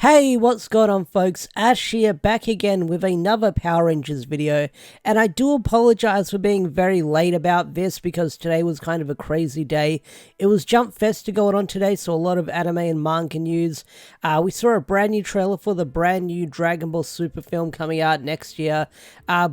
Hey, what's going on folks? Ash here, back again with another Power Rangers video, and I do apologize for being very late about this because today was kind of a crazy day. It was Jump Festa going on today, so a lot of anime and manga news. We saw a brand new trailer for the brand new Dragon Ball Super film coming out next year.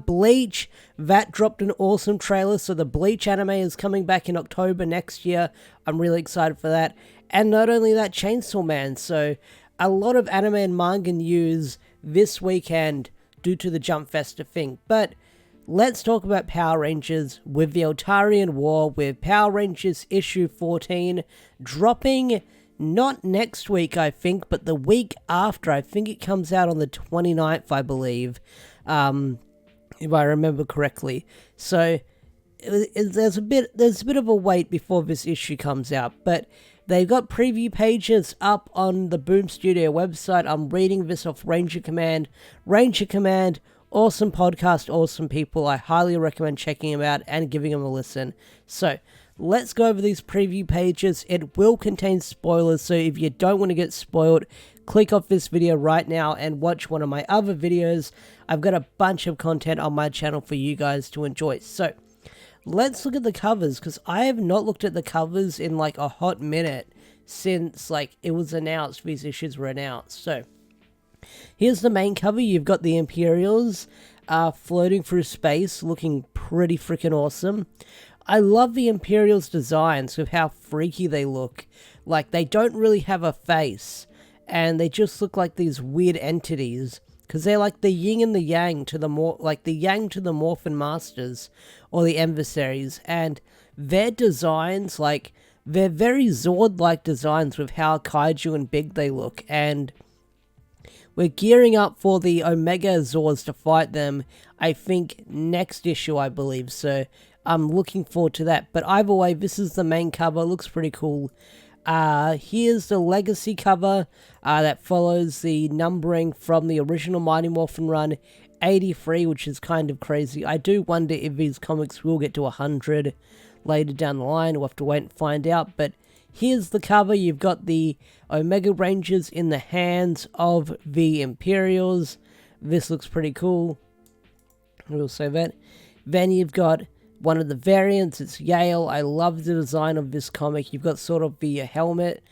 Bleach, that dropped an awesome trailer, so the Bleach anime is coming back in October next year. I'm really excited for that. And not only that, Chainsaw Man, so a lot of anime and manga news this weekend due to the Jump Festa thing. But let's talk about Power Rangers with the Eltarian War, with Power Rangers issue 14 dropping not next week, I think, but the week after. I think it comes out on the 29th, I believe, if I remember correctly. So there's a bit of a wait before this issue comes out, but they've got preview pages up on the Boom Studio website. I'm reading this off Ranger Command. Ranger Command, awesome podcast, awesome people. I highly recommend checking them out and giving them a listen. So, let's go over these preview pages. It will contain spoilers, so if you don't want to get spoiled, click off this video right now and watch one of my other videos. I've got a bunch of content on my channel for you guys to enjoy. So, let's look at the covers, because I have not looked at the covers in like a hot minute since like it was announced, these issues were announced. So here's the main cover. You've got the Imperials floating through space, looking pretty freaking awesome. I love the Imperials designs with how freaky they look. Like, they don't really have a face, and they just look like these weird entities, because they're like the yin and the yang to the yang to the Morphin Masters or the Emissaries, and their designs, like, they're very Zord-like designs with how kaiju and big they look, and we're gearing up for the Omega Zords to fight them, I think, next issue, I believe, so I'm looking forward to that. But either way, this is the main cover, looks pretty cool. Here's the Legacy cover that follows the numbering from the original Mighty Morphin run, 83, which is kind of crazy. I do wonder if these comics will get to 100 later down the line. We'll have to wait and find out, but here's the cover. You've got the Omega Rangers in the hands of the Imperials. This looks pretty cool. We'll say that. Then you've got one of the variants, it's Yale. I love the design of this comic. You've got sort of the helmet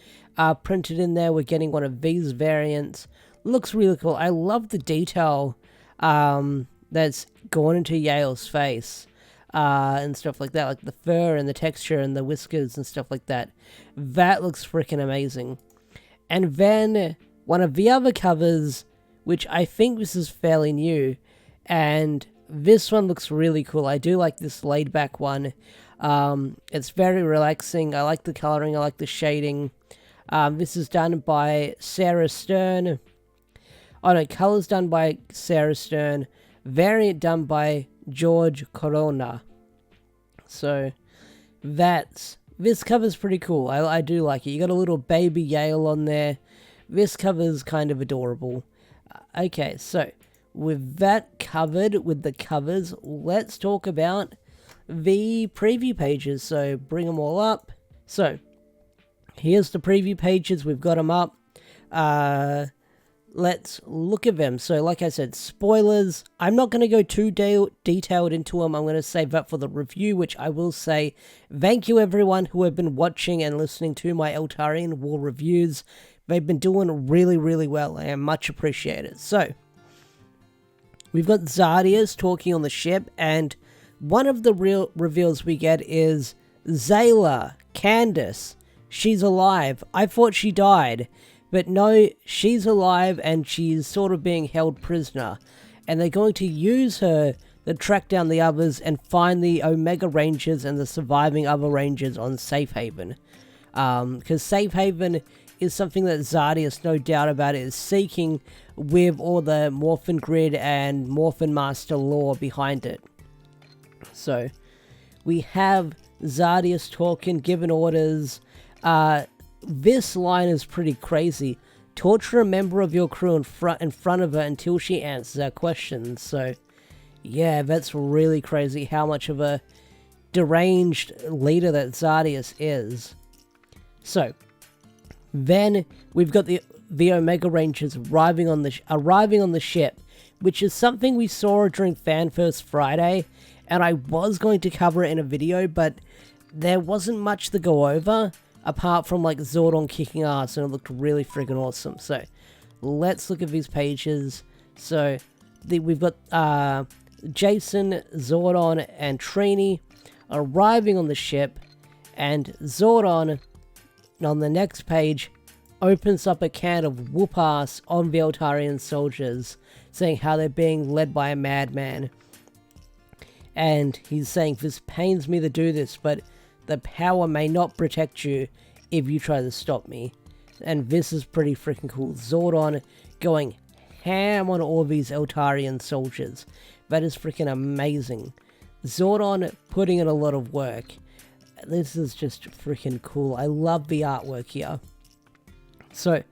printed in there. We're getting one of these variants. Looks really cool. I love the detail that's gone into Yale's face and stuff like that, like the fur and the texture and the whiskers and stuff like that. That looks freaking amazing. And then one of the other covers, which I think this is fairly new, and this one looks really cool. I do like this laid back one. It's very relaxing. I like the coloring. I like the shading. This is done by Sarah Stern. Oh no, colors done by Sarah Stern. Variant done by George Corona. So this cover's pretty cool. I do like it. You got a little baby Yale on there. This cover's kind of adorable. Okay, so with that covered, with the covers, let's talk about the preview pages. So bring them all up. So here's the preview pages. We've got them up. Let's look at them. So like I said, spoilers. I'm not going to go too detailed into them. I'm going to save that for the review, which I will say thank you everyone who have been watching and listening to my Eltarian War reviews. They've been doing really, really well. I am much appreciated. So we've got Zardius talking on the ship, and one of the real reveals we get is Zayla, Candace. She's alive. I thought she died, but no, she's alive and she's sort of being held prisoner. And they're going to use her to track down the others and find the Omega Rangers and the surviving other Rangers on Safe Haven. Because Safe Haven is something that Zardius, no doubt about it, is seeking with all the Morphin Grid and Morphin Master lore behind it. So, we have Zardius talking, giving orders. This line is pretty crazy. Torture a member of your crew in front of her until she answers our questions. So, yeah, that's really crazy how much of a deranged leader that Zardius is. So, then we've got the the Omega Rangers arriving on the ship, which is something we saw during FanFest Friday, and I was going to cover it in a video, but there wasn't much to go over, apart from like Zordon kicking ass, and it looked really freaking awesome. So let's look at these pages. So we've got Jason, Zordon, and Trini arriving on the ship, and Zordon, on the next page, opens up a can of whoop-ass on the Eltarian soldiers, saying how they're being led by a madman. And he's saying, "This pains me to do this, but the power may not protect you if you try to stop me." And this is pretty freaking cool. Zordon going ham on all these Eltarian soldiers. That is freaking amazing. Zordon putting in a lot of work. This is just freaking cool. I love the artwork here. So,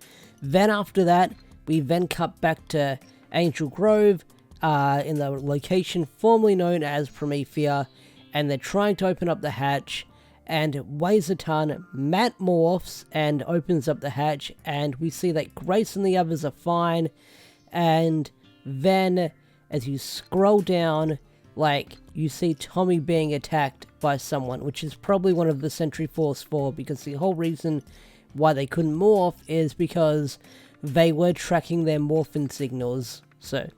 then after that, we then cut back to Angel Grove, in the location formerly known as Promethea, and they're trying to open up the hatch, and weighs a ton. Matt morphs and opens up the hatch, and we see that Grace and the others are fine, and then, as you scroll down, like, you see Tommy being attacked by someone, which is probably one of the Sentry Force 4, because the whole reason why they couldn't morph is because they were tracking their morphin signals. So,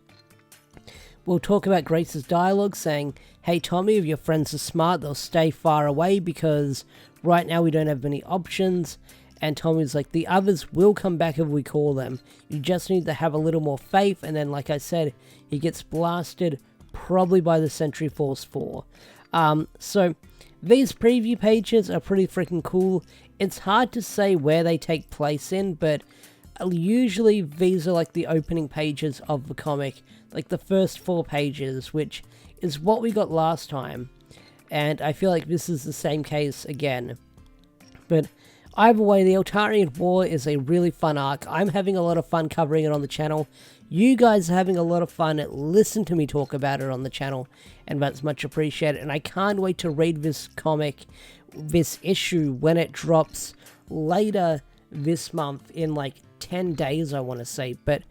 we'll talk about Grace's dialogue saying, "Hey Tommy, if your friends are smart, they'll stay far away because right now we don't have many options." And Tommy's like, "The others will come back if we call them. You just need to have a little more faith." And then, like I said, he gets blasted probably by the Sentry Force 4. So these preview pages are pretty freaking cool. It's hard to say where they take place in, but usually these are like the opening pages of the comic, like the first 4 pages, which is what we got last time. And I feel like this is the same case again. But either way, the Eltarian War is a really fun arc. I'm having a lot of fun covering it on the channel. You guys are having a lot of fun. Listen to me talk about it on the channel, and that's much appreciated. And I can't wait to read this comic, this issue, when it drops later this month, in like 10 days, I want to say. But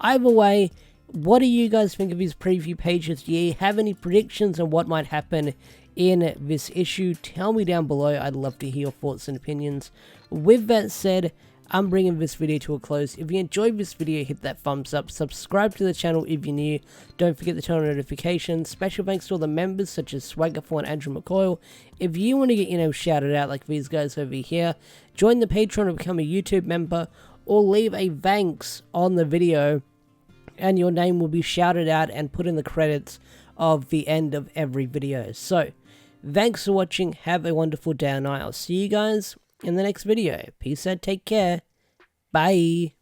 either way, what do you guys think of these preview pages? Do you have any predictions on what might happen in this issue? Tell me down below. I'd love to hear your thoughts and opinions. With that said, I'm bringing this video to a close. If you enjoyed this video, hit that thumbs up. Subscribe to the channel if you're new. Don't forget to turn on notifications. Special thanks to all the members such as Swagger4 and Andrew McCoyle. If you want to get, shouted out like these guys over here, join the Patreon or become a YouTube member, or leave a thanks on the video, and your name will be shouted out and put in the credits of the end of every video. So, thanks for watching. Have a wonderful day, and I'll see you guys in the next video. Peace out, take care, bye.